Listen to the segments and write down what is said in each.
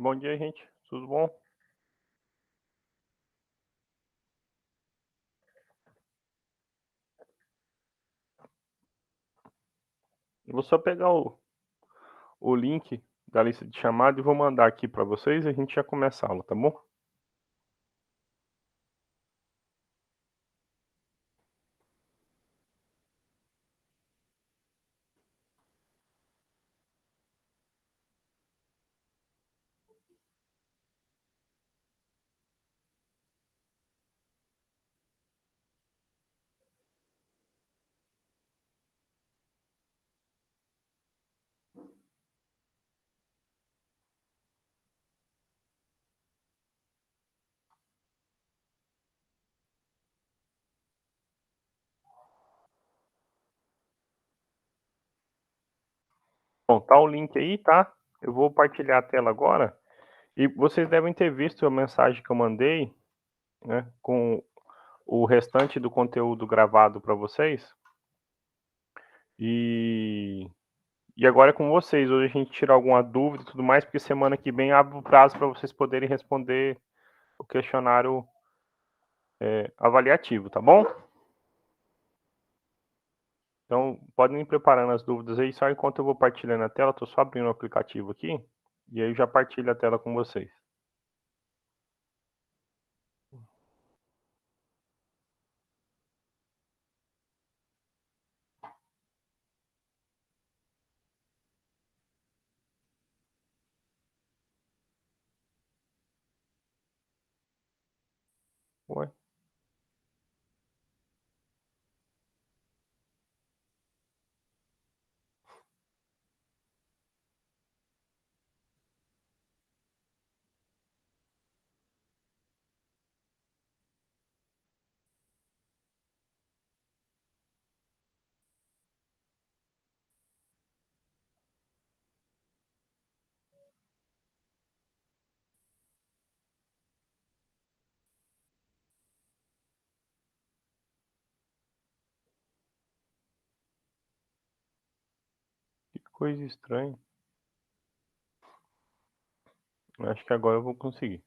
Bom dia, gente. Tudo bom? Eu vou só pegar o link da lista de chamada e vou mandar aqui para vocês e a gente já começa a aula, tá bom? Bom, tá o link aí, tá? Eu vou partilhar a tela agora e vocês devem ter visto a mensagem que eu mandei, né, com o restante do conteúdo gravado para vocês. E e agora é com vocês. Hoje a gente tira alguma dúvida e tudo mais, porque semana que vem abre o prazo para vocês poderem responder o questionário, avaliativo, tá bom? Então, podem ir preparando as dúvidas aí, só enquanto eu vou partilhando a tela, estou só abrindo o aplicativo aqui, e aí eu já partilho a tela com vocês. Ué, que coisa estranha. Acho que agora eu vou conseguir.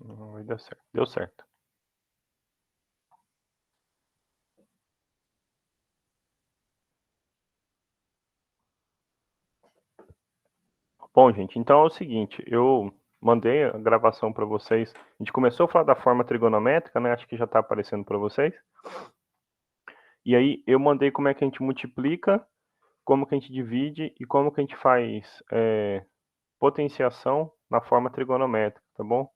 Não vai dar certo. Deu certo. Bom, gente, então é o seguinte, eu mandei a gravação para vocês. A gente começou a falar da forma trigonométrica, né? Acho que já está aparecendo para vocês. E aí eu mandei como é que a gente multiplica, como que a gente divide e como que a gente faz potenciação na forma trigonométrica, tá bom?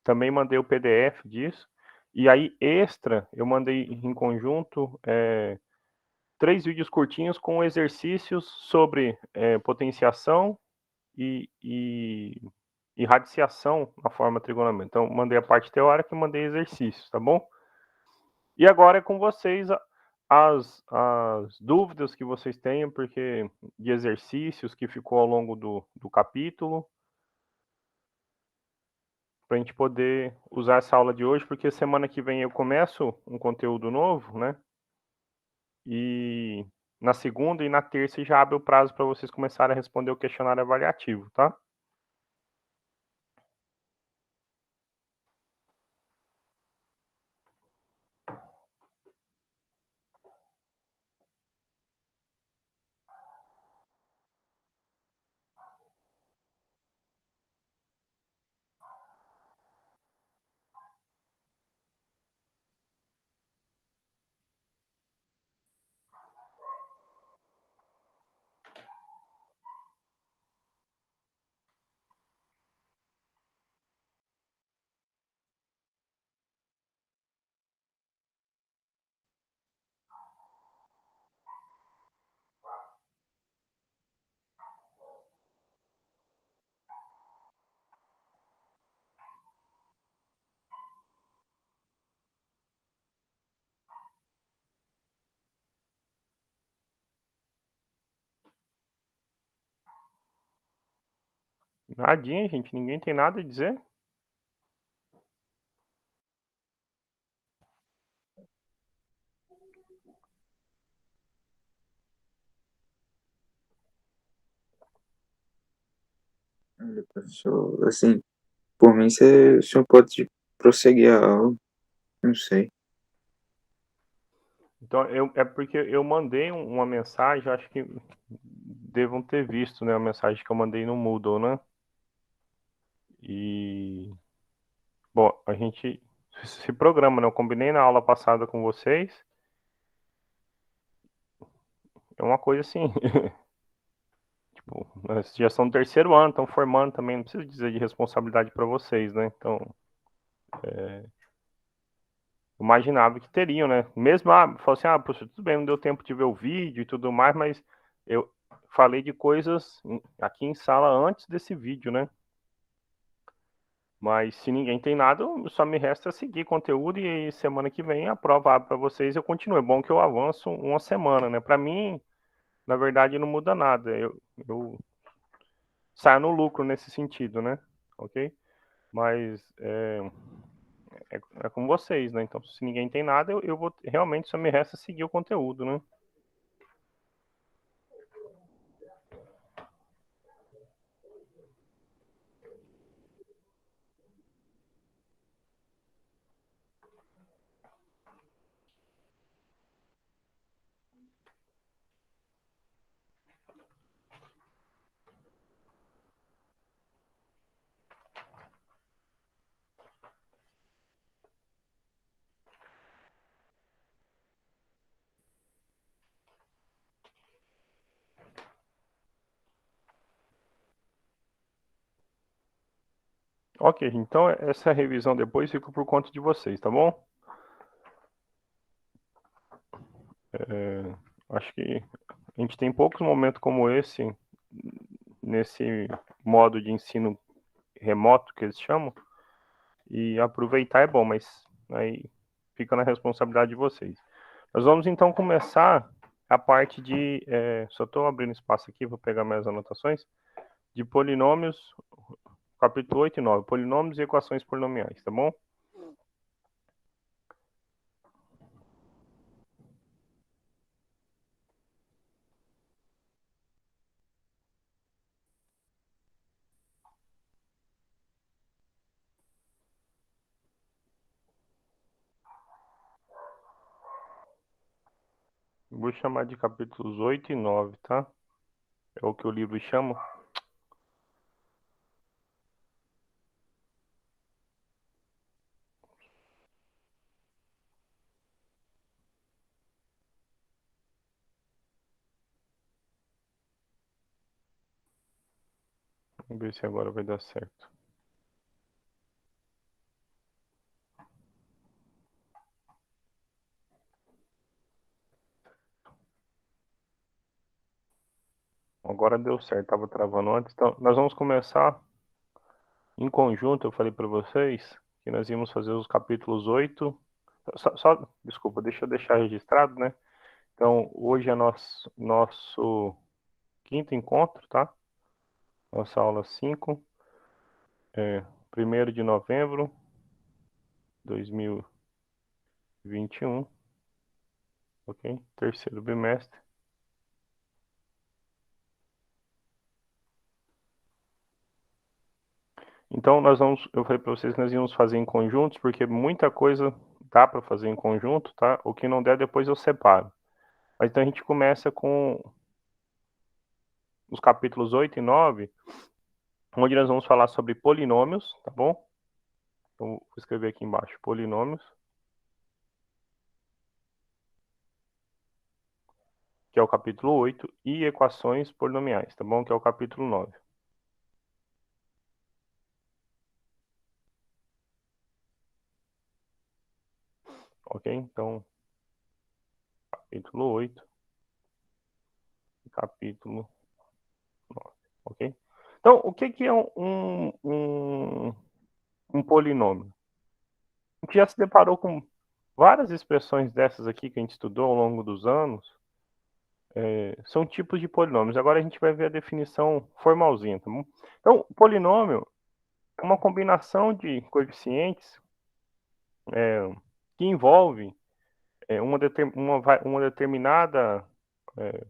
Também mandei o PDF disso. E aí, extra, eu mandei em conjunto 3 vídeos curtinhos com exercícios sobre potenciação e radiciação na forma trigonométrica. Então, mandei a parte teórica e mandei exercícios, tá bom? E agora é com vocês as dúvidas que vocês tenham, porque de exercícios que ficou ao longo do capítulo, para a gente poder usar essa aula de hoje, porque semana que vem eu começo um conteúdo novo, né? E na segunda e na terça já abre o prazo para vocês começarem a responder o questionário avaliativo, tá? Nadinha, gente, ninguém tem nada a dizer? Olha, professor, assim, por mim, o senhor pode prosseguir a aula, não sei. Então, é porque eu mandei uma mensagem, acho que devam ter visto, né, a mensagem que eu mandei no Moodle, né? E, bom, a gente se programa, né? Eu combinei na aula passada com vocês. É uma coisa assim, tipo, nós já são do terceiro ano, estão formando também, não preciso dizer de responsabilidade para vocês, né? Então, eu imaginava que teriam, né? Mesmo, falou assim, poxa, tudo bem, não deu tempo de ver o vídeo e tudo mais, mas eu falei de coisas aqui em sala antes desse vídeo, né? Mas se ninguém tem nada, só me resta seguir conteúdo e aí, semana que vem a prova abre para vocês. Eu continuo. É bom que eu avanço uma semana, né? Para mim, na verdade, não muda nada. Eu saio no lucro nesse sentido, né? Ok? Mas é com vocês, né? Então, se ninguém tem nada, eu vou realmente só me resta seguir o conteúdo, né? Ok, então essa revisão depois fica por conta de vocês, tá bom? Acho que a gente tem poucos momentos como esse, nesse modo de ensino remoto que eles chamam, e aproveitar é bom, mas aí fica na responsabilidade de vocês. Nós vamos então começar a parte de, só estou abrindo espaço aqui, vou pegar minhas anotações, de polinômios, capítulo 8 e 9, polinômios e equações polinomiais, tá bom? Vou chamar de capítulos 8 e 9, tá? É o que o livro chama. Vamos ver se agora vai dar certo. Agora deu certo, estava travando antes. Então, nós vamos começar em conjunto. Eu falei para vocês que nós íamos fazer os capítulos 8. Desculpa, deixa eu deixar registrado, né? Então, hoje é nosso quinto encontro, tá? Nossa aula 5, 1º de novembro de 2021, ok? Terceiro bimestre. Então, eu falei para vocês que nós íamos fazer em conjuntos, porque muita coisa dá para fazer em conjunto, tá? O que não der, depois eu separo. Mas então a gente começa com os capítulos 8 e 9, onde nós vamos falar sobre polinômios, tá bom? Então, vou escrever aqui embaixo, polinômios, que é o capítulo 8, e equações polinomiais, tá bom? Que é o capítulo 9. Ok? Então, capítulo 8, capítulo 9, ok? Então, o que é um polinômio? A gente já se deparou com várias expressões dessas aqui que a gente estudou ao longo dos anos. São tipos de polinômios. Agora a gente vai ver a definição formalzinha, tá bom? Então, polinômio é uma combinação de coeficientes que envolve uma determinada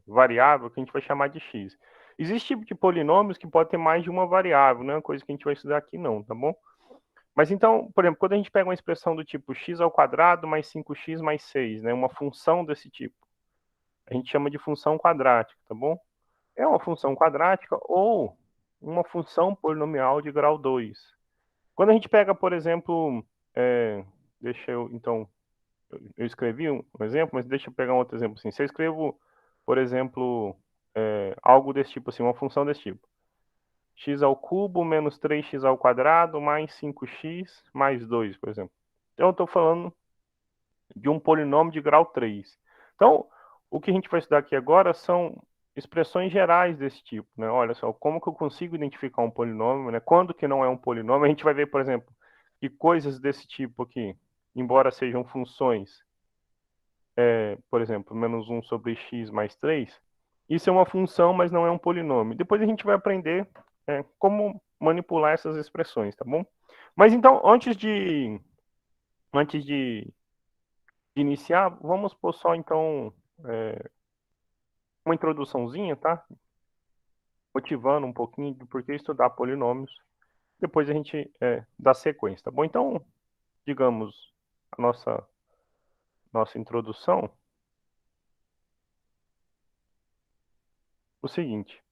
variável que a gente vai chamar de x. Existe tipo de polinômios que pode ter mais de uma variável, não é uma coisa que a gente vai estudar aqui não, tá bom? Mas então, por exemplo, quando a gente pega uma expressão do tipo x ao quadrado mais 5x mais 6, né, uma função desse tipo, a gente chama de função quadrática, tá bom? É uma função quadrática ou uma função polinomial de grau 2. Quando a gente pega, por exemplo, deixa eu, então, eu escrevi um exemplo, mas deixa eu pegar um outro exemplo assim. Se eu escrevo, por exemplo, algo desse tipo assim, uma função desse tipo. X ao cubo menos 3x ao quadrado mais 5x mais 2, por exemplo. Então, eu estou falando de um polinômio de grau 3. Então, o que a gente vai estudar aqui agora são expressões gerais desse tipo, né? Olha só, como que eu consigo identificar um polinômio, né? Quando que não é um polinômio? A gente vai ver, por exemplo, que coisas desse tipo aqui, embora sejam funções, por exemplo, menos 1 sobre x mais 3, isso é uma função, mas não é um polinômio. Depois a gente vai aprender como manipular essas expressões, tá bom? Mas então, antes de iniciar, vamos pôr só então uma introduçãozinha, tá? Motivando um pouquinho do porquê estudar polinômios. Depois a gente dá sequência, tá bom? Então, digamos, a nossa introdução, o seguinte,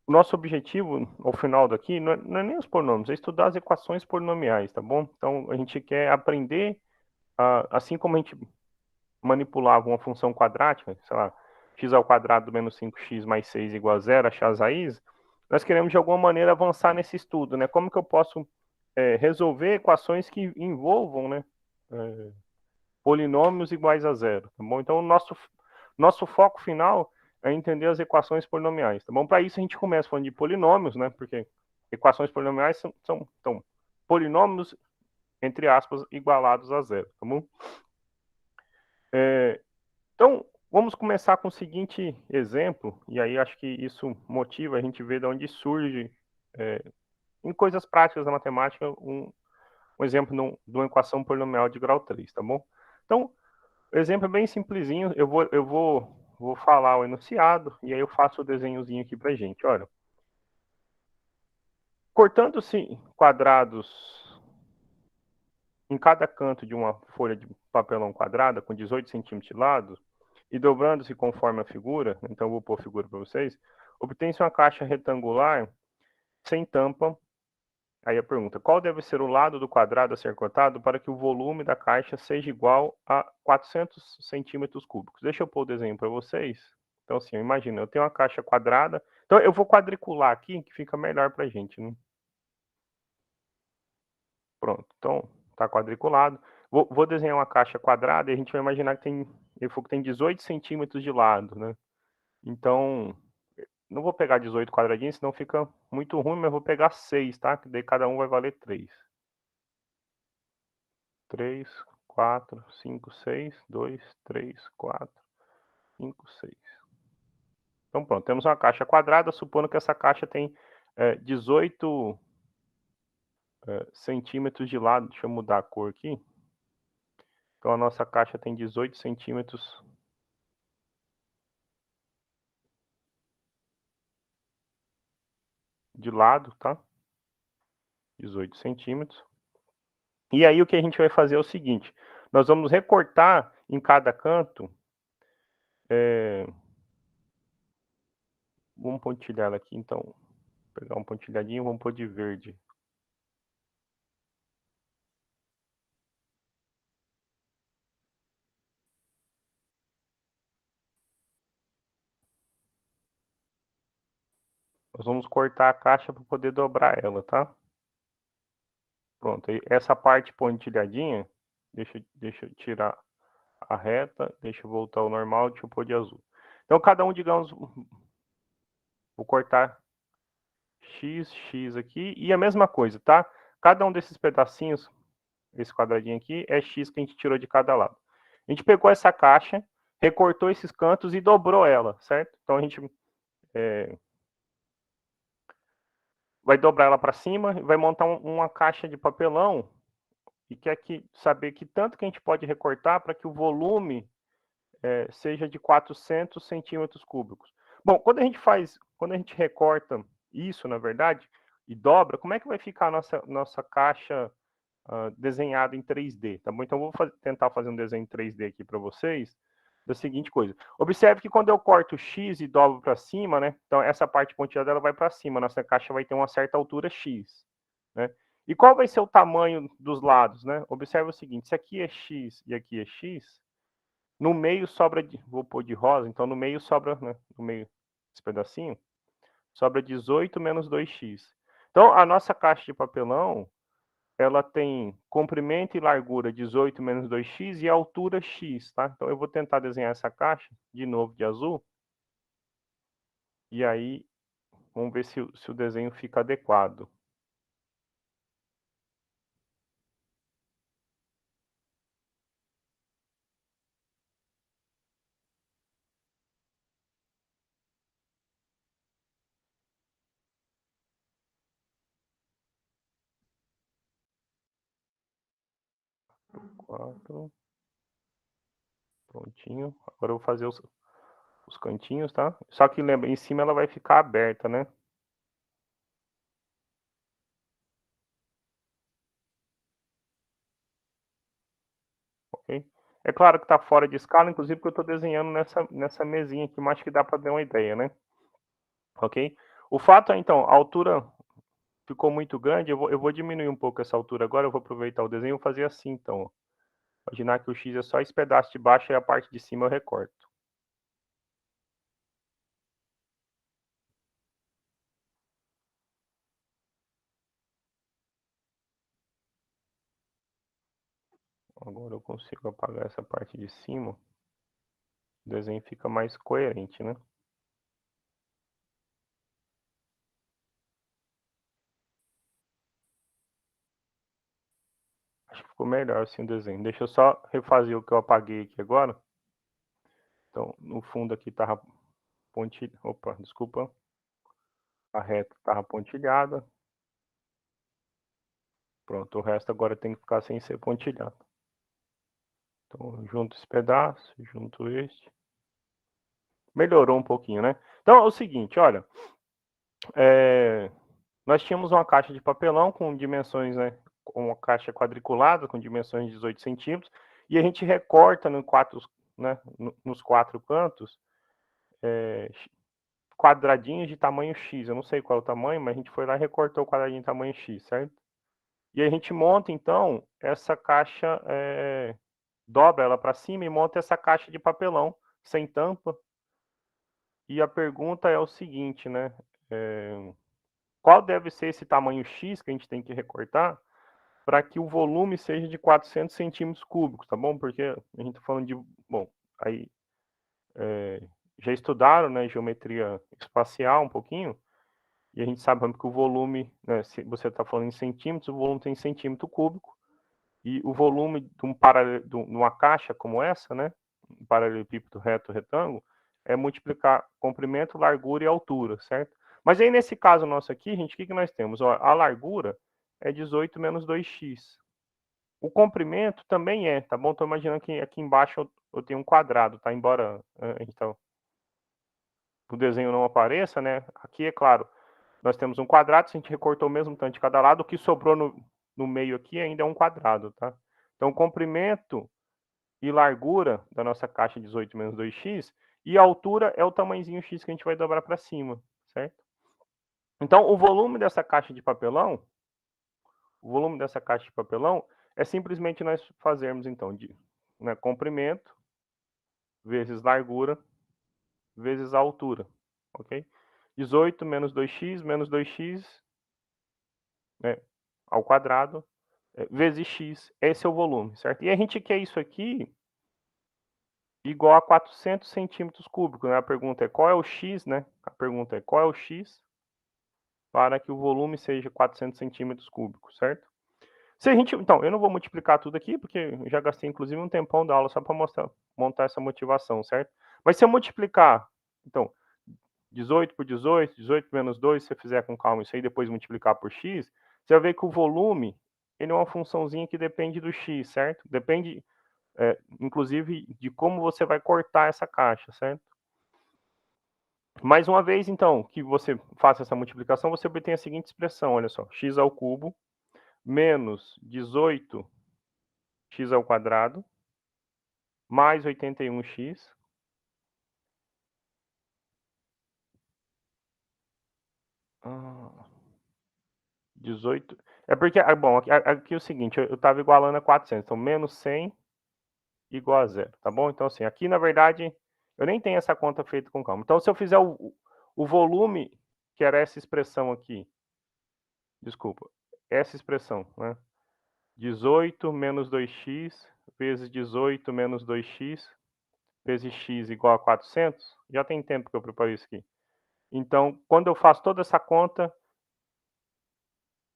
o nosso objetivo, ao final daqui, não é nem os polinômios, é estudar as equações polinomiais, tá bom? Então, a gente quer aprender, assim como a gente manipulava uma função quadrática, sei lá, x ao quadrado menos 5x mais 6 igual a zero, achar as raízes, nós queremos de alguma maneira avançar nesse estudo, né? Como que eu posso resolver equações que envolvam, né, polinômios iguais a zero, tá bom? Então, o nosso foco final é entender as equações polinomiais, tá bom? Para isso, a gente começa falando de polinômios, né? Porque equações polinomiais são polinômios, entre aspas, igualados a zero, tá bom? Então, vamos começar com o seguinte exemplo, e aí acho que isso motiva a gente ver de onde surge, em coisas práticas da matemática, um exemplo de uma equação polinomial de grau 3, tá bom? Então, o exemplo é bem simplesinho, vou falar o enunciado, e aí eu faço o desenhozinho aqui pra gente, olha. Cortando-se quadrados em cada canto de uma folha de papelão quadrada, com 18 centímetros de lado, e dobrando-se conforme a figura, então eu vou pôr a figura para vocês, obtém-se uma caixa retangular sem tampa. Aí a pergunta, qual deve ser o lado do quadrado a ser cortado para que o volume da caixa seja igual a 400 centímetros cúbicos? Deixa eu pôr o desenho para vocês. Então, assim, imagina, eu tenho uma caixa quadrada. Então, eu vou quadricular aqui, que fica melhor para a gente, né? Pronto, então, está quadriculado. Vou desenhar uma caixa quadrada e a gente vai imaginar que tem 18 centímetros de lado, né? Então, não vou pegar 18 quadradinhos, senão fica muito ruim, mas eu vou pegar 6, tá? Que daí cada um vai valer 3. 3, 4, 5, 6, 2, 3, 4, 5, 6. Então, pronto, temos uma caixa quadrada, supondo que essa caixa tem 18 centímetros de lado. Deixa eu mudar a cor aqui. Então, a nossa caixa tem 18 centímetros de lado, tá? 18 centímetros. E aí, o que a gente vai fazer é o seguinte. Nós vamos recortar em cada canto. Vamos pontilhar ela aqui, então. Vou pegar um pontilhadinho, vamos pôr de verde. Nós vamos cortar a caixa para poder dobrar ela, tá? Pronto, essa parte pontilhadinha, deixa eu tirar a reta, deixa eu voltar ao normal, deixa eu pôr de azul. Então, cada um, digamos, vou cortar x aqui, e a mesma coisa, tá? Cada um desses pedacinhos, esse quadradinho aqui, é x que a gente tirou de cada lado. A gente pegou essa caixa, recortou esses cantos e dobrou ela, certo? Então, a gente vai dobrar ela para cima, vai montar uma caixa de papelão, e quer saber que tanto que a gente pode recortar para que o volume seja de 400 centímetros cúbicos. Bom, quando a gente recorta isso, na verdade, e dobra, como é que vai ficar a nossa caixa desenhada em 3D, tá bom? Então, eu vou tentar fazer um desenho em 3D aqui para vocês, da seguinte coisa. Observe que quando eu corto X e dobro para cima, né? Então, essa parte pontilhada ela vai para cima, nossa caixa vai ter uma certa altura X, né? E qual vai ser o tamanho dos lados, né? Observe o seguinte, se aqui é X e aqui é X, no meio sobra, vou pôr de rosa, então no meio sobra, né? No meio desse pedacinho, sobra 18 menos 2x. Então, a nossa caixa de papelão, ela tem comprimento e largura 18 menos 2x e altura x, tá? Então, eu vou tentar desenhar essa caixa, de novo, de azul. E aí, vamos ver se o desenho fica adequado. Quatro. Prontinho. Agora eu vou fazer os cantinhos, tá? Só que lembra, em cima ela vai ficar aberta, né? Ok? É claro que está fora de escala, inclusive porque eu estou desenhando nessa mesinha aqui, mas acho que dá para ter uma ideia, né? Ok? O fato é, então, a altura ficou muito grande, eu vou diminuir um pouco essa altura agora, eu vou aproveitar o desenho e vou fazer assim, então. Imaginar que o X é só esse pedaço de baixo e a parte de cima eu recorto. Agora eu consigo apagar essa parte de cima. O desenho fica mais coerente, né? Acho que ficou melhor assim o desenho. Deixa eu só refazer o que eu apaguei aqui agora. Então, no fundo aqui tava pontilhado. Opa, desculpa. A reta tava pontilhada. Pronto, o resto agora tem que ficar sem ser pontilhado. Então, junto esse pedaço, junto este. Melhorou um pouquinho, né? Então, é o seguinte, olha. Nós tínhamos uma caixa de papelão com dimensões, né? Uma caixa quadriculada com dimensões de 18 centímetros. E a gente recorta nos quatro cantos quadradinhos de tamanho X. Eu não sei qual é o tamanho, mas a gente foi lá e recortou o quadradinho de tamanho X, certo? E a gente monta, então, essa caixa, dobra ela para cima e monta essa caixa de papelão sem tampa. E a pergunta é o seguinte, né? Qual deve ser esse tamanho X que a gente tem que recortar para que o volume seja de 400 centímetros cúbicos, tá bom? Porque a gente está falando de... Bom, aí já estudaram, né, geometria espacial um pouquinho, e a gente sabe que o volume, né, se você está falando em centímetros, o volume tem centímetro cúbico, e o volume de uma caixa como essa, né, um paralelepípedo reto retângulo, é multiplicar comprimento, largura e altura, certo? Mas aí nesse caso nosso aqui, gente, o que nós temos? Ó, a largura é 18 menos 2x. O comprimento também tá bom? Estou imaginando que aqui embaixo eu tenho um quadrado, tá? Embora então, o desenho não apareça, né? Aqui, é claro, nós temos um quadrado, se a gente recortou o mesmo tanto de cada lado, o que sobrou no meio aqui ainda é um quadrado, tá? Então, comprimento e largura da nossa caixa 18 menos 2x, e a altura é o tamanhozinho x que a gente vai dobrar para cima, certo? Então, o volume dessa caixa de papelão, é simplesmente nós fazermos, então, comprimento vezes largura vezes a altura, ok? 18 menos 2x, né, ao quadrado, vezes x, esse é o volume, certo? E a gente quer isso aqui igual a 400 centímetros cúbicos, né? A pergunta é qual é o x, né? A pergunta é qual é o x para que o volume seja 400 centímetros cúbicos, certo? Se a gente, então, eu não vou multiplicar tudo aqui, porque eu já gastei inclusive um tempão da aula só para montar essa motivação, certo? Mas se eu multiplicar, então, 18 por 18, 18 menos 2, se você fizer com calma isso aí, depois multiplicar por x, você vai ver que o volume, ele é uma funçãozinha que depende do x, certo? Depende, inclusive, de como você vai cortar essa caixa, certo? Mais uma vez, então, que você faça essa multiplicação, você obtém a seguinte expressão, olha só, x ao cubo menos 18x ao quadrado mais 81x 18. É porque, bom, aqui é o seguinte, eu estava igualando a 400, então menos 100 igual a zero, tá bom? Então, assim, aqui na verdade, eu nem tenho essa conta feita com calma. Então, se eu fizer o volume, que era essa expressão aqui, desculpa, essa expressão, né? 18 menos 2x vezes 18 menos 2x vezes x igual a 400, já tem tempo que eu preparei isso aqui. Então, quando eu faço toda essa conta,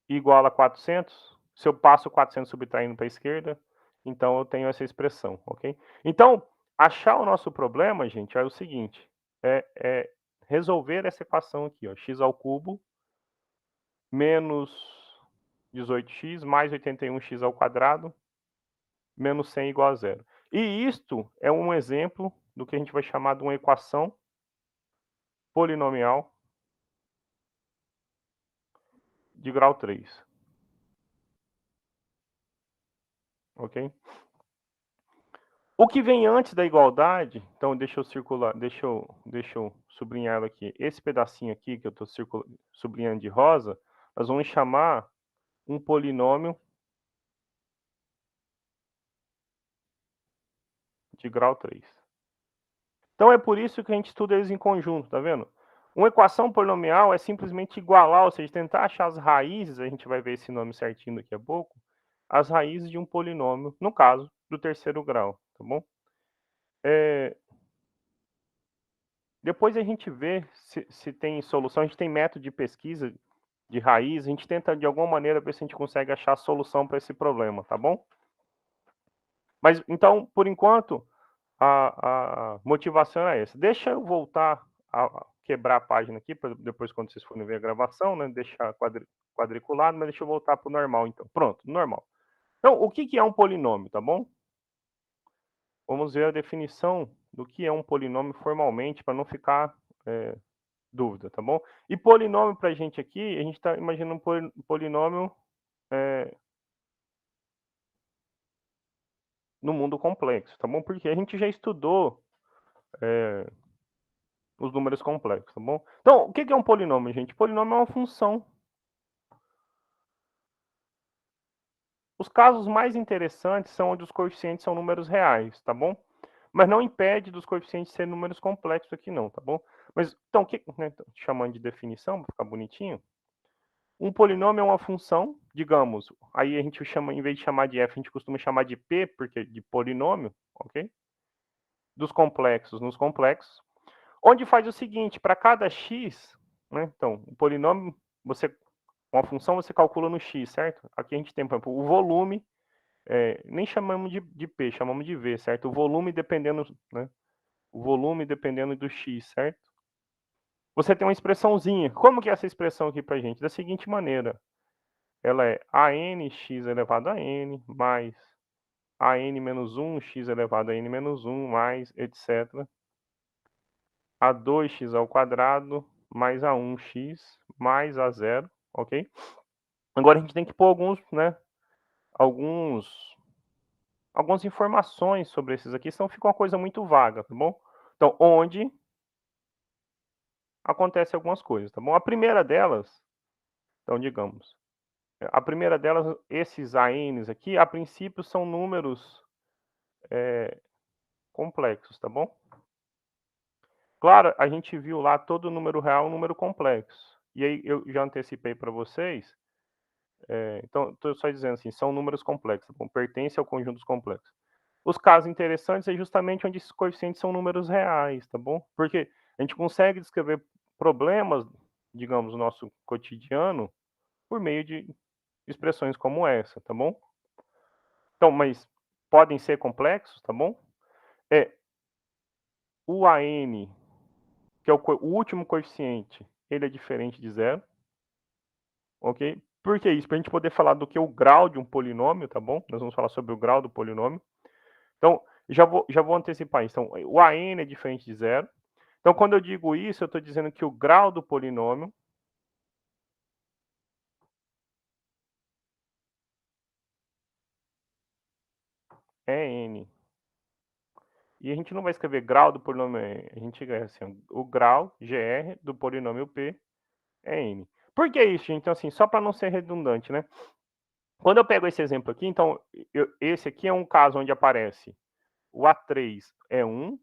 igual a 400, se eu passo 400 subtraindo para a esquerda, então eu tenho essa expressão, ok? Então, achar o nosso problema, gente, é o seguinte, é resolver essa equação aqui, ó, x ao cubo menos 18x mais 81x ao quadrado menos 100 igual a zero. E isto é um exemplo do que a gente vai chamar de uma equação polinomial de grau 3. Ok? O que vem antes da igualdade, então deixa eu sublinhar aqui. Esse pedacinho aqui que eu estou sublinhando de rosa, nós vamos chamar um polinômio de grau 3. Então é por isso que a gente estuda eles em conjunto, tá vendo? Uma equação polinomial é simplesmente igualar, ou seja, tentar achar as raízes, a gente vai ver esse nome certinho daqui a pouco, as raízes de um polinômio, no caso, do terceiro grau, tá bom? Depois a gente vê se tem solução, a gente tem método de pesquisa de raiz, a gente tenta de alguma maneira ver se a gente consegue achar a solução para esse problema, tá bom? Mas então, por enquanto, a motivação é essa. Deixa eu voltar a quebrar a página aqui, para depois quando vocês forem ver a gravação, né, deixar quadriculado, mas deixa eu voltar para o normal então. Pronto, normal. Então, o que é um polinômio, tá bom? Vamos ver a definição do que é um polinômio formalmente, para não ficar dúvida, tá bom? E polinômio para a gente aqui, a gente está imaginando um polinômio no mundo complexo, tá bom? Porque a gente já estudou os números complexos, tá bom? Então, o que é um polinômio, gente? Polinômio é uma função. Os casos mais interessantes são onde os coeficientes são números reais, tá bom? Mas não impede dos coeficientes serem números complexos aqui não, tá bom? Mas, então, né, chamando de definição, para ficar bonitinho, um polinômio é uma função, digamos, aí a gente chama, em vez de chamar de f, a gente costuma chamar de p, porque de polinômio, ok? Dos complexos nos complexos, onde faz o seguinte, para cada x, né, então, o polinômio, uma função você calcula no x, certo? Aqui a gente tem, por exemplo, o volume, nem chamamos de p, chamamos de v, certo? O volume dependendo, né, o volume dependendo do x, certo? Você tem uma expressãozinha. Como que é essa expressão aqui para a gente? Da seguinte maneira, ela é ANX elevado a n, mais AN menos 1, x elevado a n menos 1, mais etc. A 2x ao quadrado, mais a 1x, mais a 0, ok? Agora a gente tem que pôr algumas informações sobre esses aqui, senão fica uma coisa muito vaga, tá bom? Então, onde acontece algumas coisas, tá bom? A primeira delas, então, digamos, a primeira delas, esses ANs aqui, a princípio são números complexos, tá bom? Claro, a gente viu lá todo número real é um número complexo. E aí eu já antecipei para vocês, então estou só dizendo assim, são números complexos, tá bom? Pertence ao conjunto dos complexos. Os casos interessantes é justamente onde esses coeficientes são números reais, tá bom? Porque a gente consegue descrever problemas, digamos, no nosso cotidiano, por meio de expressões como essa, tá bom? Então, mas podem ser complexos, tá bom? O AN, que é o último coeficiente, ele é diferente de zero, ok? Por que isso? Para a gente poder falar do que é o grau de um polinômio, tá bom? Nós vamos falar sobre o grau do polinômio. Então, já vou antecipar isso. Então, o AN é diferente de zero. Então, quando eu digo isso, eu estou dizendo que o grau do polinômio é n. E a gente não vai escrever grau do polinômio n, a gente escreve assim, o grau, gr, do polinômio p é n. Por que isso, gente? Então, assim, só para não ser redundante, né? Quando eu pego esse exemplo aqui, então, esse aqui é um caso onde aparece o A3 é 1,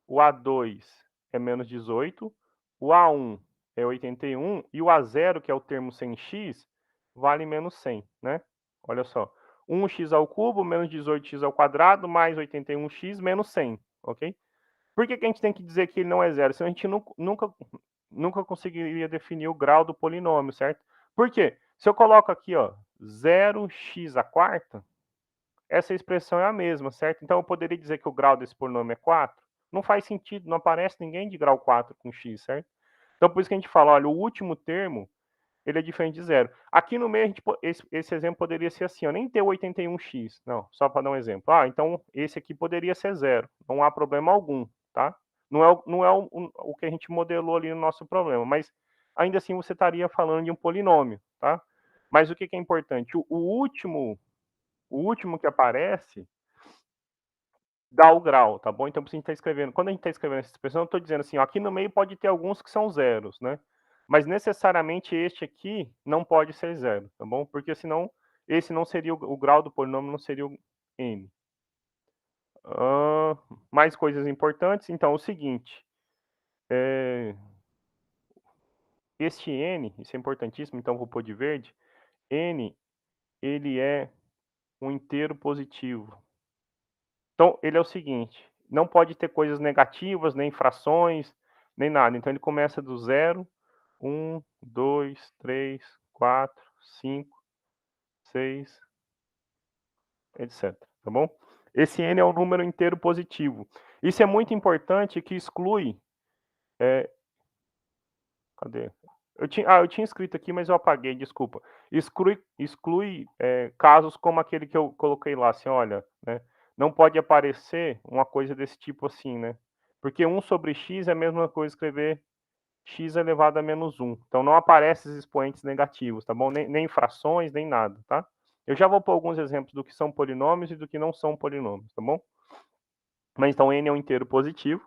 o A2 é menos 18, o A1 é 81 e o A0, que é o termo sem x, vale menos 100, né? Olha só, 1x ao cubo menos 18x ao quadrado mais 81x menos 100, ok? Por que a gente tem que dizer que ele não é zero? Senão a gente nunca conseguiria definir o grau do polinômio, certo? Por quê? Se eu coloco aqui, ó, 0x à quarta, essa expressão é a mesma, certo? Então eu poderia dizer que o grau desse polinômio é 4? Não faz sentido, não aparece ninguém de grau 4 com x, certo? Então por isso que a gente fala, olha, o último termo, ele é diferente de zero. Aqui no meio, esse exemplo poderia ser assim, ó, nem ter o 81x, não, só para dar um exemplo. Ah, então esse aqui poderia ser zero, não há problema algum, tá? Não é o que a gente modelou ali no nosso problema, mas ainda assim você estaria falando de um polinômio, tá? Mas o que é importante? O último que aparece dá o grau, tá bom? Então, a gente tá escrevendo, quando a gente está escrevendo essa expressão, eu estou dizendo assim, ó, aqui no meio pode ter alguns que são zeros, né? Mas necessariamente este aqui não pode ser zero, tá bom? Porque senão esse não seria o grau do polinômio, não seria o n. Mais coisas importantes, então, o seguinte, este n, isso é importantíssimo, então vou pôr de verde, n, ele é um inteiro positivo. Então, ele é o seguinte, não pode ter coisas negativas, nem frações, nem nada. Então, ele começa do zero, 1, 2, 3, 4, 5, 6, etc. Tá bom? Esse n é um número inteiro positivo. Isso é muito importante, que exclui... cadê? Eu tinha escrito aqui, mas eu apaguei, desculpa. Exclui casos como aquele que eu coloquei lá, assim, olha, né? Não pode aparecer uma coisa desse tipo assim, né? Porque 1 sobre x é a mesma coisa escrever x elevado a menos 1. Então não aparece esses expoentes negativos, tá bom? Nem frações, nem nada, tá? Eu já vou pôr alguns exemplos do que são polinômios e do que não são polinômios, tá bom? Mas então n é um inteiro positivo.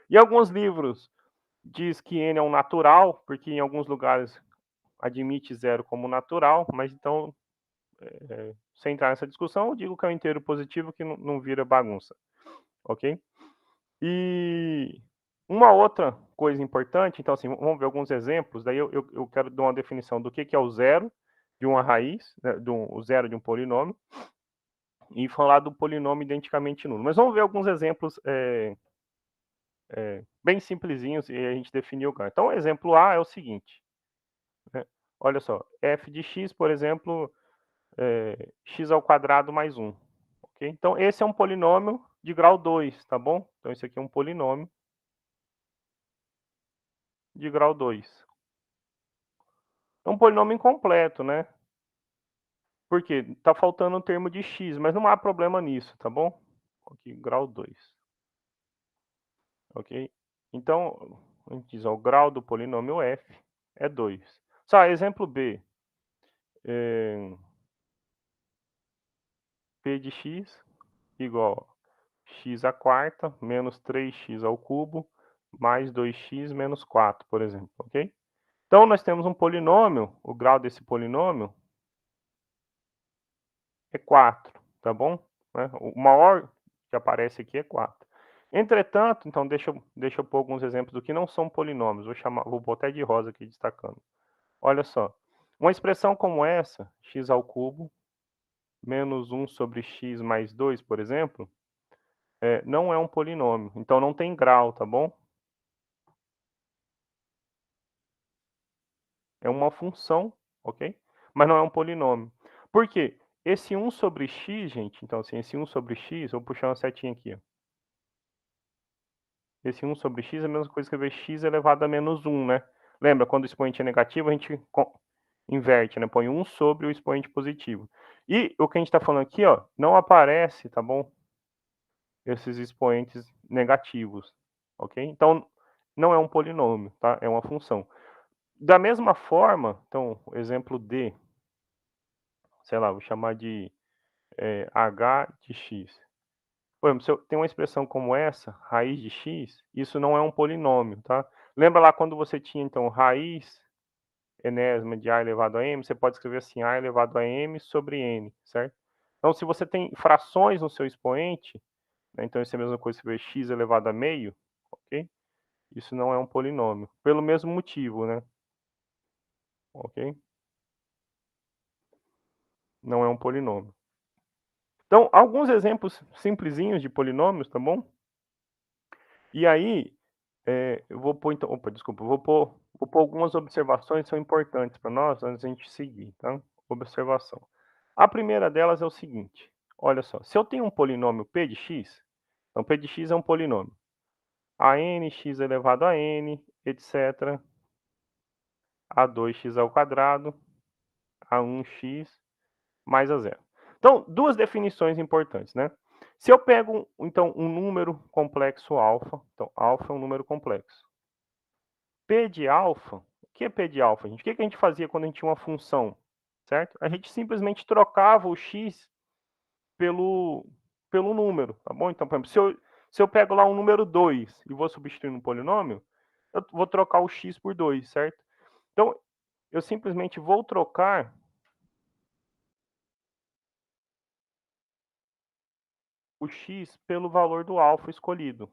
E alguns livros diz que n é um natural, porque em alguns lugares admite zero como natural, mas então, sem entrar nessa discussão, eu digo que é um inteiro positivo que não vira bagunça, ok? E uma outra coisa importante, então assim, vamos ver alguns exemplos, daí eu quero dar uma definição do que é o zero de uma raiz, né, o zero de um polinômio, e falar do polinômio identicamente nulo. Mas vamos ver alguns exemplos bem simplesinhos e a gente definir o grau. Então, o exemplo A é o seguinte, né? Olha só, f de x, por exemplo, x ao quadrado mais 1. Okay? Então, esse é um polinômio de grau 2, tá bom? Então, esse aqui é um polinômio de grau 2. É um polinômio incompleto, né? Por quê? Tá faltando um termo de x, mas não há problema nisso, tá bom? Aqui, grau 2. Ok? Então, a gente diz, ó, o grau do polinômio f é 2. Só, exemplo B. P de x igual a x à quarta menos 3x ao cubo mais 2x menos 4, por exemplo, ok? Então, nós temos um polinômio, o grau desse polinômio é 4, tá bom? Né? O maior que aparece aqui é 4. Entretanto, então, deixa eu pôr alguns exemplos do que não são polinômios. Vou botar de rosa aqui destacando. Olha só, uma expressão como essa, x ao cubo menos 1 sobre x mais 2, por exemplo, não é um polinômio, então não tem grau, tá bom? É uma função, ok? Mas não é um polinômio. Por quê? Esse 1 sobre x, gente, então assim, esse 1 sobre x, vou puxar uma setinha aqui, ó. Esse 1 sobre x é a mesma coisa que escrever x elevado a menos 1, né? Lembra, quando o expoente é negativo, a gente inverte, né? Põe 1 sobre o expoente positivo. E o que a gente está falando aqui, ó, não aparece, tá bom? Esses expoentes negativos, ok? Então, não é um polinômio, tá? É uma função. Da mesma forma, então, exemplo D, sei lá, vou chamar de h de x. Por exemplo, se eu tenho uma expressão como essa, raiz de x, isso não é um polinômio, tá? Lembra lá quando você tinha, então, raiz enésima de a elevado a m, você pode escrever assim, a elevado a m sobre n, certo? Então, se você tem frações no seu expoente, né, então isso é a mesma coisa que ver x elevado a meio, ok? Isso não é um polinômio, pelo mesmo motivo, né? Ok? Não é um polinômio. Então, alguns exemplos simplesinhos de polinômios, tá bom? E aí, eu vou pôr então, opa, desculpa, vou pôr algumas observações que são importantes para nós antes da gente seguir, tá? Observação. A primeira delas é o seguinte, olha só, se eu tenho um polinômio p de x, então p de x é um polinômio, a n, x elevado a n, etc, a 2x ao quadrado, a 1x mais a zero. Então, duas definições importantes, né? Se eu pego, então, um número complexo alfa, então, alfa é um número complexo. P de alfa, o que é P de alfa, gente? O que a gente fazia quando a gente tinha uma função, certo? A gente simplesmente trocava o x pelo número, tá bom? Então, por exemplo, se eu pego lá um número 2 e vou substituir no polinômio, eu vou trocar o x por 2, certo? Então, eu simplesmente vou trocar o x pelo valor do alfa escolhido,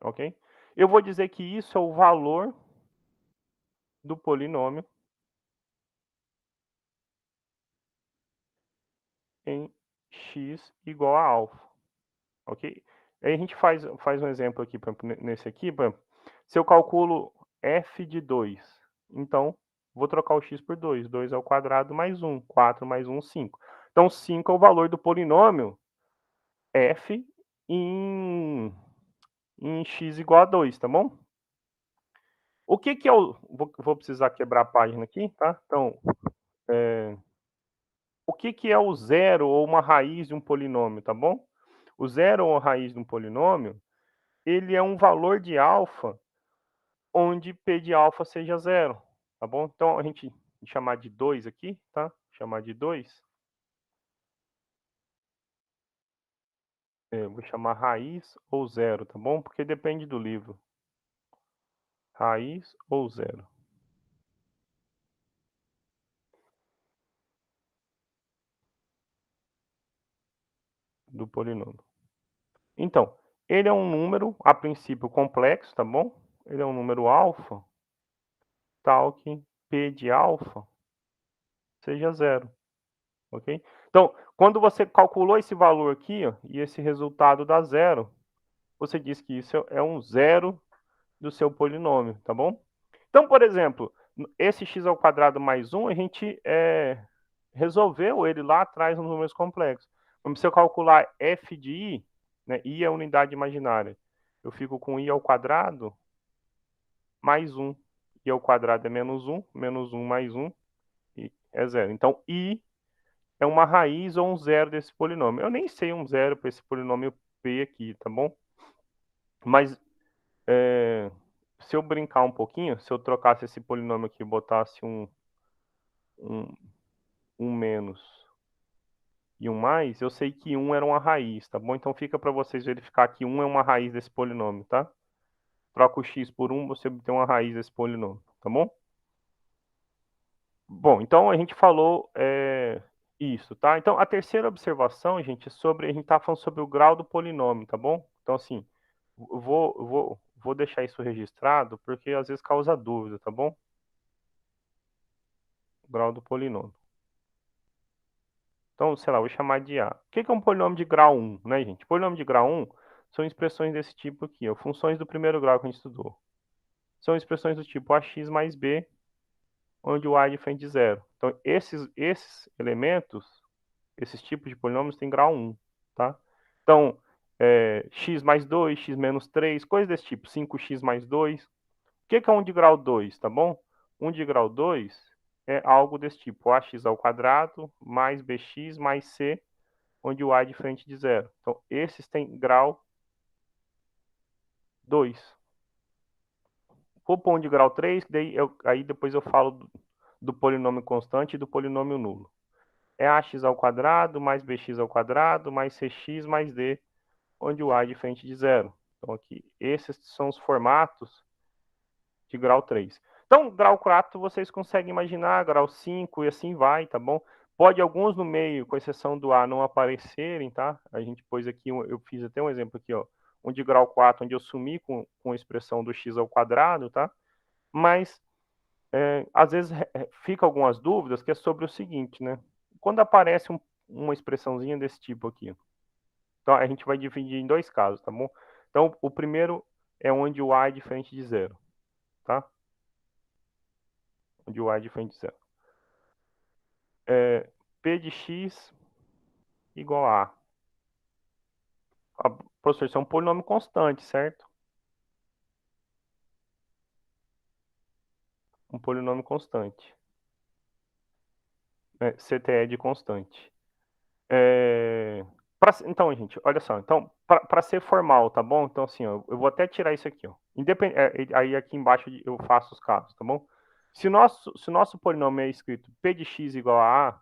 ok? Eu vou dizer que isso é o valor do polinômio em x igual a alfa, ok? Aí a gente faz um exemplo aqui, por exemplo, nesse aqui, por exemplo, se eu calculo f de 2, então vou trocar o x por 2, 2 ao quadrado mais 1, 4 mais 1, 5. Então 5 é o valor do polinômio f em x igual a 2, tá bom? O que que é o... Vou precisar quebrar a página aqui, tá? Então, o que que é o zero ou uma raiz de um polinômio, tá bom? O zero ou a raiz de um polinômio, ele é um valor de alfa onde p de alfa seja zero, tá bom? Então, a gente chamar de 2 aqui, tá? Chamar de 2. Vou chamar raiz ou zero, tá bom? Porque depende do livro. Raiz ou zero do polinômio. Então, ele é um número, a princípio, complexo, tá bom? Ele é um número alfa, tal que p de alfa seja zero, ok? Então, quando você calculou esse valor aqui, ó, e esse resultado dá zero, você diz que isso é um zero do seu polinômio, tá bom? Então, por exemplo, esse x ao quadrado mais 1, a gente resolveu ele lá atrás nos números complexos. Se eu calcular f de i, né, i é a unidade imaginária, eu fico com i ao quadrado mais 1. I ao quadrado é menos 1 mais 1 é zero. Então, i é uma raiz ou um zero desse polinômio. Eu nem sei um zero para esse polinômio p aqui, tá bom? Mas se eu brincar um pouquinho, se eu trocasse esse polinômio aqui e botasse um menos e um mais, eu sei que 1 era uma raiz, tá bom? Então fica para vocês verificar que 1 é uma raiz desse polinômio, tá? Troca o x por 1, você obtém uma raiz desse polinômio, tá bom? Bom, então a gente falou isso, tá? Então a terceira observação, gente, é sobre, a gente tá falando sobre o grau do polinômio, tá bom? Então assim, vou deixar isso registrado, porque às vezes causa dúvida, tá bom? O grau do polinômio. Então, sei lá, vou chamar de A. O que é um polinômio de grau 1, né, gente? Polinômio de grau 1 são expressões desse tipo aqui, ó, funções do primeiro grau que a gente estudou. São expressões do tipo ax mais b, onde o a é diferente de zero. Então, esses elementos, esses tipos de polinômios têm grau 1, tá? Então, x mais 2, x menos 3, coisas desse tipo, 5x mais 2. que é 1 de grau 2, tá bom? 1 de grau 2 é algo desse tipo, ax ao quadrado mais bx mais c, onde o a é diferente de zero. Então, esses têm grau 2. Vou pôr 1 de grau 3, que daí aí depois eu falo do polinômio constante e do polinômio nulo. É ax ao quadrado mais bx ao quadrado mais cx mais d, onde o a é diferente de zero. Então, aqui, esses são os formatos de grau 3. Então, grau 4 vocês conseguem imaginar, grau 5 e assim vai, tá bom? Pode alguns no meio, com exceção do A, não aparecerem, tá? A gente pôs aqui, eu fiz até um exemplo aqui, ó. Um de grau 4, onde eu sumi com a expressão do x ao quadrado, tá? Mas, às vezes, fica algumas dúvidas, que é sobre o seguinte, né? Quando aparece uma expressãozinha desse tipo aqui, então a gente vai dividir em dois casos, tá bom? Então, o primeiro é onde o A é diferente de zero, tá? Onde o A é diferente de zero. P de x igual a A. Professor, isso é um polinômio constante, certo? Um polinômio constante. CTE de constante. Então, gente, olha só. Então, para ser formal, tá bom? Então, assim, ó, eu vou até tirar isso aqui, ó. Aí aqui embaixo eu faço os casos, tá bom? Se o nosso polinômio é escrito P de x igual a A,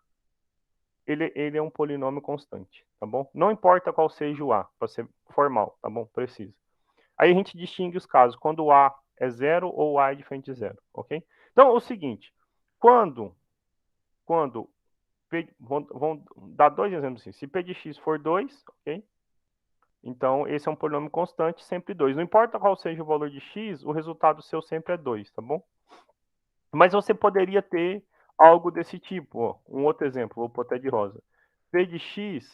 ele é um polinômio constante, tá bom? Não importa qual seja o A, para ser formal, tá bom? Preciso. Aí a gente distingue os casos, quando o A é zero ou o A é diferente de zero, ok? Então, o seguinte, quando vamos dar dois exemplos assim, se P de x for 2, ok? Então, esse é um polinômio constante, sempre 2. Não importa qual seja o valor de x, o resultado seu sempre é 2, tá bom? Mas você poderia ter algo desse tipo, ó. Um outro exemplo, vou pôr até de rosa. P de x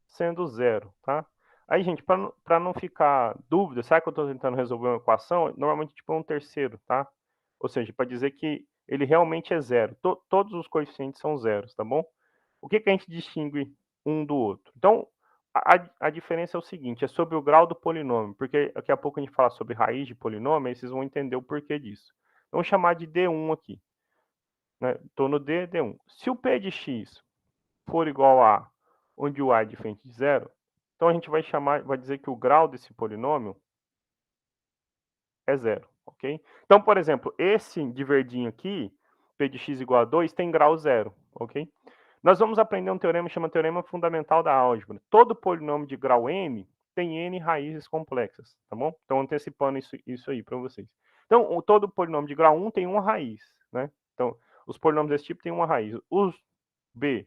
sendo zero, tá? Aí, gente, para não ficar dúvida, sabe que eu estou tentando resolver uma equação? Normalmente, tipo, é um terceiro, tá? Ou seja, para dizer que ele realmente é zero. Todos os coeficientes são zeros, tá bom? O que a gente distingue um do outro? Então, a diferença é o seguinte, é sobre o grau do polinômio, porque daqui a pouco a gente fala sobre raiz de polinômio, aí vocês vão entender o porquê disso. Vamos chamar de D1 aqui. Estou no D1. Se o P de x for igual a onde o a é diferente de zero, então a gente vai dizer que o grau desse polinômio é zero, ok? Então, por exemplo, esse de verdinho aqui, P de x igual a 2, tem grau zero, ok? Nós vamos aprender um teorema que chama teorema fundamental da álgebra. Todo polinômio de grau n tem n raízes complexas, tá bom? Então, antecipando isso aí para vocês. Então, todo polinômio de grau 1 tem uma raiz, né? Então, os polinômios desse tipo têm uma raiz. Os B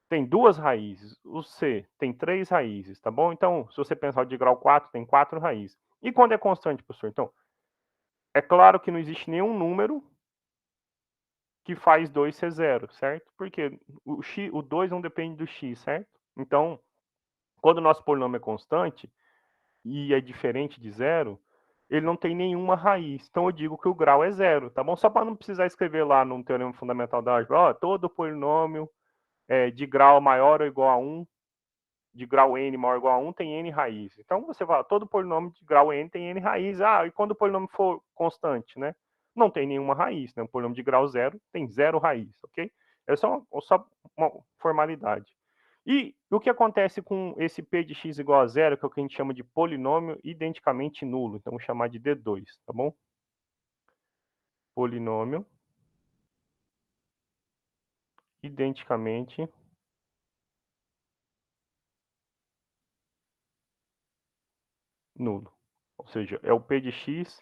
tem duas raízes. O C tem 3 raízes, tá bom? Então, se você pensar o de grau 4, tem 4 raízes. E quando é constante, professor? Então, é claro que não existe nenhum número que faz 2 ser zero, certo? Porque o 2 não depende do x, certo? Então, quando o nosso polinômio é constante e é diferente de zero, ele não tem nenhuma raiz. Então, eu digo que o grau é zero, tá bom? Só para não precisar escrever lá no teorema fundamental da álgebra, ó, todo polinômio de grau maior ou igual a 1, de grau n maior ou igual a 1 tem n raízes. Então, você fala, todo polinômio de grau n tem n raízes. Ah, e quando o polinômio for constante, né? Não tem nenhuma raiz, né? Um polinômio de grau zero tem zero raiz, ok? É só uma formalidade. E o que acontece com esse p de x igual a zero, que é o que a gente chama de polinômio identicamente nulo. Então, vamos chamar de D2, tá bom? Polinômio identicamente nulo. Ou seja, é o p de x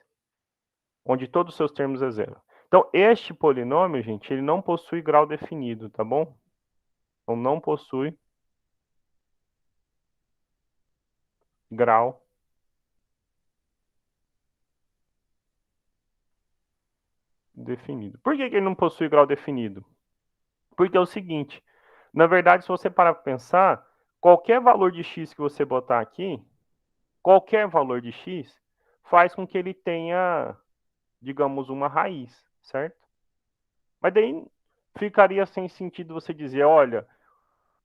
onde todos os seus termos é zero. Então, este polinômio, gente, ele não possui grau definido, tá bom? Então, não possui grau definido. Por que ele não possui grau definido? Porque é o seguinte, na verdade, se você parar para pensar, qualquer valor de x que você botar aqui, qualquer valor de x, faz com que ele tenha, digamos, uma raiz, certo? Mas daí ficaria sem sentido você dizer, olha,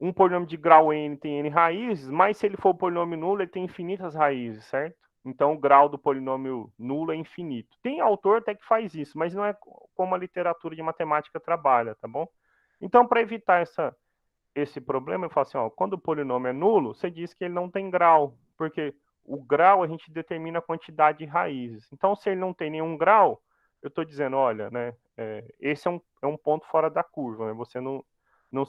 um polinômio de grau n tem n raízes, mas se ele for um polinômio nulo, ele tem infinitas raízes, certo? Então, o grau do polinômio nulo é infinito. Tem autor até que faz isso, mas não é como a literatura de matemática trabalha, tá bom? Então, para evitar esse problema, eu falo assim, ó, quando o polinômio é nulo, você diz que ele não tem grau, porque o grau a gente determina a quantidade de raízes. Então, se ele não tem nenhum grau, eu estou dizendo, olha, né, esse é um ponto fora da curva, né, você não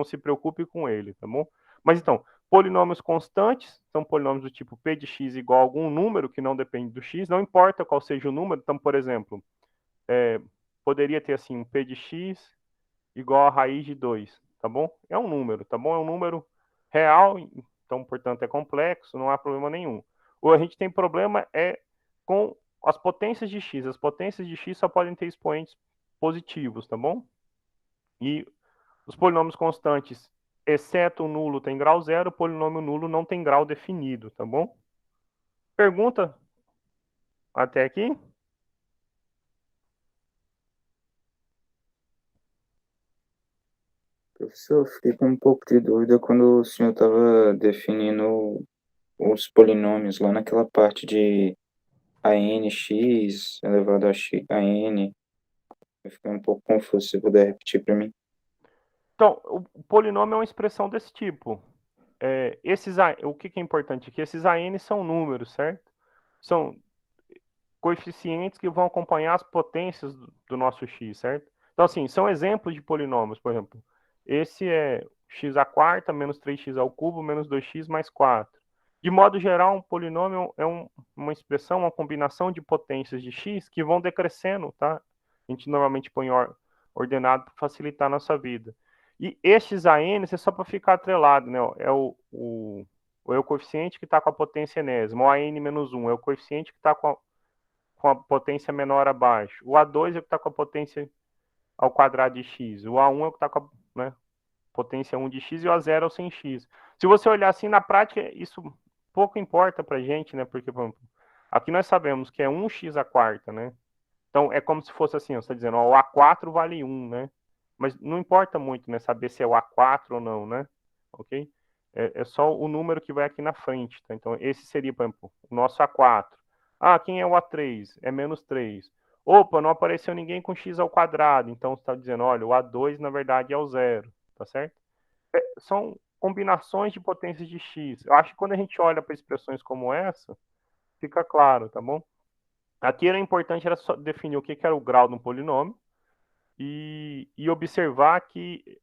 se preocupe com ele, tá bom? Mas então, polinômios constantes são polinômios do tipo p de x igual a algum número que não depende do x, não importa qual seja o número. Então, por exemplo, poderia ter assim, um p de x igual a raiz de 2, tá bom? É um número, tá bom? É um número real, então, portanto, é complexo, não há problema nenhum. Ou a gente tem problema com as potências de x. As potências de x só podem ter expoentes positivos, tá bom? E os polinômios constantes, exceto o nulo, tem grau zero, o polinômio nulo não tem grau definido, tá bom? Pergunta até aqui? Professor, fiquei com um pouco de dúvida quando o senhor estava definindo os polinômios lá naquela parte de a n x elevado a n. Eu fiquei um pouco confuso, se puder repetir para mim. Então, o polinômio é uma expressão desse tipo. O que é importante aqui? Esses AN são números, certo? São coeficientes que vão acompanhar as potências do nosso x, certo? Então, assim, são exemplos de polinômios, por exemplo. Esse é x à quarta menos 3x ao cubo menos 2x mais 4. De modo geral, um polinômio é uma expressão, uma combinação de potências de x que vão decrescendo, tá? A gente normalmente põe ordenado para facilitar a nossa vida. E estes ANs é só para ficar atrelado, né? É o coeficiente que está com a potência enésima. O AN menos 1 é o coeficiente que está com a potência menor abaixo. O A2 é o que está com a potência ao quadrado de x. O A1 é o que está com a, né, potência 1 de x e o A0 é o sem x. Se você olhar assim, na prática, isso pouco importa para a gente, né? Porque, por exemplo, aqui nós sabemos que é 1x à quarta, né? Então, é como se fosse assim, você está dizendo, ó, o A4 vale 1, né? Mas não importa muito, né? Saber se é o A4 ou não, né? Ok? É só o número que vai aqui na frente, tá? Então, esse seria, por exemplo, o nosso A4. Ah, quem é o A3? É menos 3. Opa, não apareceu ninguém com x ao quadrado. Então, você está dizendo, olha, o A2, na verdade, é o zero, tá certo? São combinações de potências de x. Eu acho que quando a gente olha para expressões como essa, fica claro, tá bom? Aqui era importante era só definir o que era o grau de um polinômio e observar que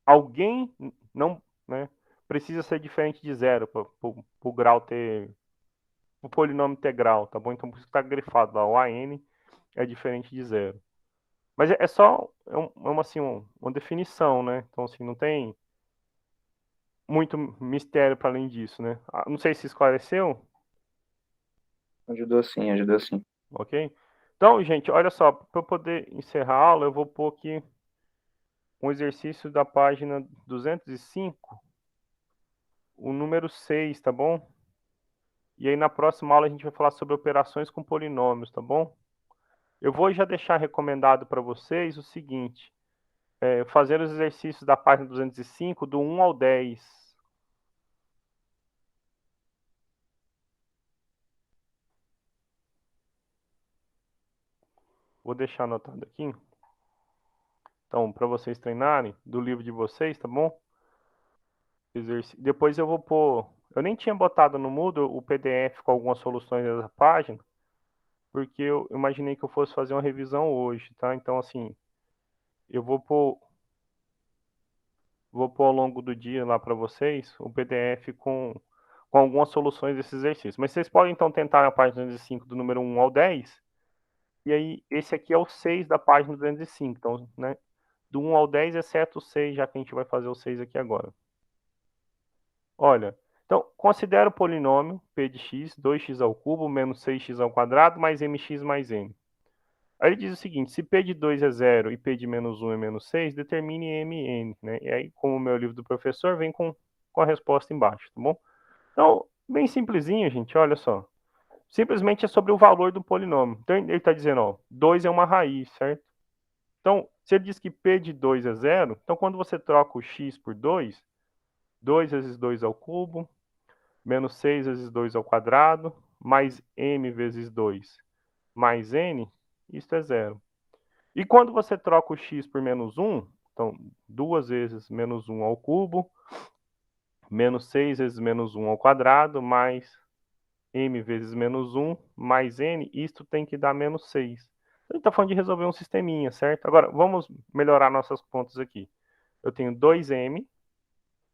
alguém não, né, precisa ser diferente de zero para o grau ter, o polinômio ter grau, tá bom? Então por isso está grifado lá, o AN é diferente de zero. Mas é só assim, uma definição, né? Então assim, não tem muito mistério para além disso, né? Não sei se esclareceu, Ajudou sim, ajudou sim. ok? Então, gente, olha só, para eu poder encerrar a aula, eu vou pôr aqui um exercício da página 205, o número 6, tá bom? E aí na próxima aula a gente vai falar sobre operações com polinômios, tá bom? Eu vou já deixar recomendado para vocês o seguinte, fazer os exercícios da página 205, do 1 ao 10. Vou deixar anotado aqui. Então, para vocês treinarem, do livro de vocês, tá bom? Depois eu vou pôr... Eu nem tinha botado no Moodle o PDF com algumas soluções dessa página, porque eu imaginei que eu fosse fazer uma revisão hoje, tá? Então, assim, eu vou pôr ao longo do dia lá para vocês o PDF com algumas soluções desses exercícios. Mas vocês podem, então, tentar na página 205 do número 1 ao 10, e aí esse aqui é o 6 da página 205. Então, né, do 1 ao 10, exceto o 6, já que a gente vai fazer o 6 aqui agora. Olha, então, considera o polinômio p de x, 2x ao cubo menos 6x ao quadrado mais mx mais n. Aí ele diz o seguinte, se p de 2 é 0 e p de menos 1 é menos 6, determine mn, né? E aí, como o meu livro do professor, vem com a resposta embaixo, tá bom? Então, bem simplesinho, gente, olha só. Simplesmente é sobre o valor do polinômio. Então, ele está dizendo, ó, 2 é uma raiz, certo? Então, se ele diz que p de 2 é 0, então quando você troca o x por 2, 2 vezes 2 ao cubo, menos 6 vezes 2 ao quadrado, mais m vezes 2 mais n, isso é zero. E quando você troca o x por menos 1, então 2 vezes menos 1 ao cubo, menos 6 vezes menos 1 ao quadrado, mais m vezes menos 1, mais n, isto tem que dar menos 6. A gente está falando de resolver um sisteminha, certo? Agora, vamos melhorar nossas contas aqui. Eu tenho 2m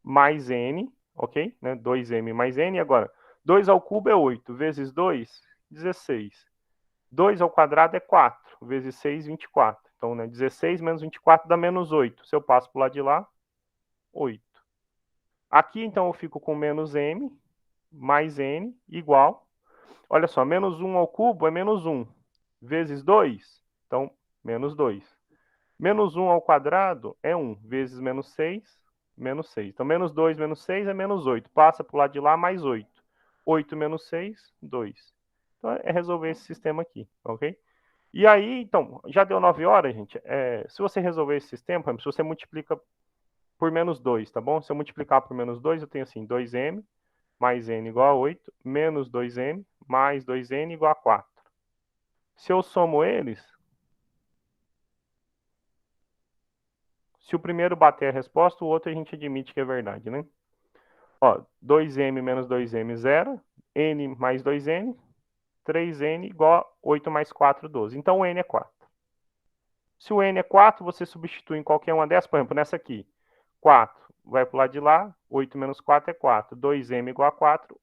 mais n, ok? Né? 2m mais n, agora, 2 ao cubo é 8, vezes 2, 16. 2 ao quadrado é 4, vezes 6, 24. Então, né, 16 menos 24 dá menos 8. Se eu passo para o lado de lá, 8. Aqui, então, eu fico com menos m mais n igual. Olha só, menos 1 ao cubo é menos 1. Vezes 2, então, menos 2. Menos 1 ao quadrado é 1. Vezes menos 6, menos 6. Então, menos 2 menos 6 é menos 8. Passa para o lado de lá, mais 8. 8 menos 6, 2. Então, é resolver esse sistema aqui, ok? E aí, então, já deu 9 horas, gente. Se você resolver esse sistema, por exemplo, se você multiplica por menos 2, tá bom? Se eu multiplicar por menos 2, eu tenho assim, 2m mais n igual a 8, menos 2m mais 2n igual a 4. Se eu somo eles, se o primeiro bater a resposta, o outro a gente admite que é verdade, né? Ó, 2m menos 2m, 0. N mais 2n, 3n igual a 8 mais 4, 12. Então, o n é 4. Se o n é 4, você substitui em qualquer uma dessas, por exemplo, nessa aqui. 4 vai para o lado de lá, 8 menos 4 é 4. 2m igual a 4,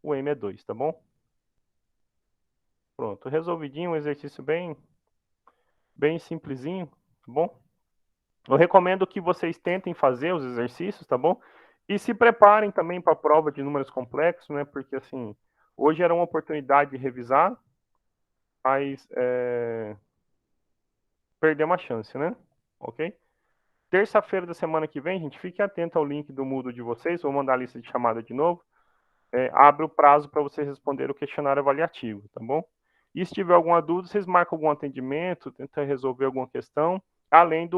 o m é 2, tá bom? Pronto, resolvidinho, um exercício bem simplesinho, tá bom? Eu recomendo que vocês tentem fazer os exercícios, tá bom? E se preparem também para a prova de números complexos, né? Porque, assim, hoje era uma oportunidade de revisar, mas perder uma chance, né? Ok? Terça-feira da semana que vem, gente, fique atento ao link do Moodle de vocês, vou mandar a lista de chamada de novo. Abre o prazo para vocês responderem o questionário avaliativo, tá bom? E se tiver alguma dúvida, vocês marcam algum atendimento, tentam resolver alguma questão, além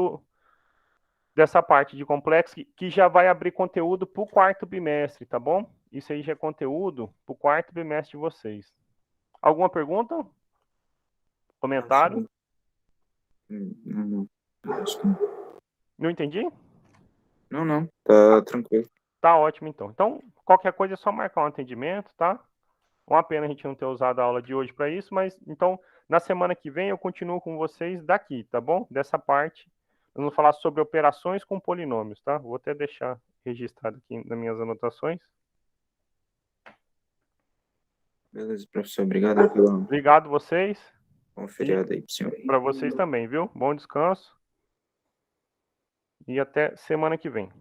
dessa parte de complexo, que já vai abrir conteúdo para o quarto bimestre, tá bom? Isso aí já é conteúdo para o quarto bimestre de vocês. Alguma pergunta? Comentário? Não. Não entendi? Não. Tá tranquilo. Tá ótimo, então. Então, qualquer coisa é só marcar um atendimento, tá? Uma pena a gente não ter usado a aula de hoje para isso, mas então na semana que vem eu continuo com vocês daqui, tá bom? Dessa parte, vamos falar sobre operações com polinômios, tá? Vou até deixar registrado aqui nas minhas anotações. Beleza, professor. Obrigado pelo Obrigado vocês bom e feriado aí pro senhor. para vocês também, viu? Bom descanso e até semana que vem.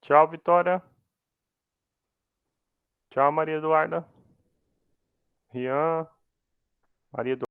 Tchau, Vitória. Tchau, Maria Eduarda. Rian, Maria Eduarda.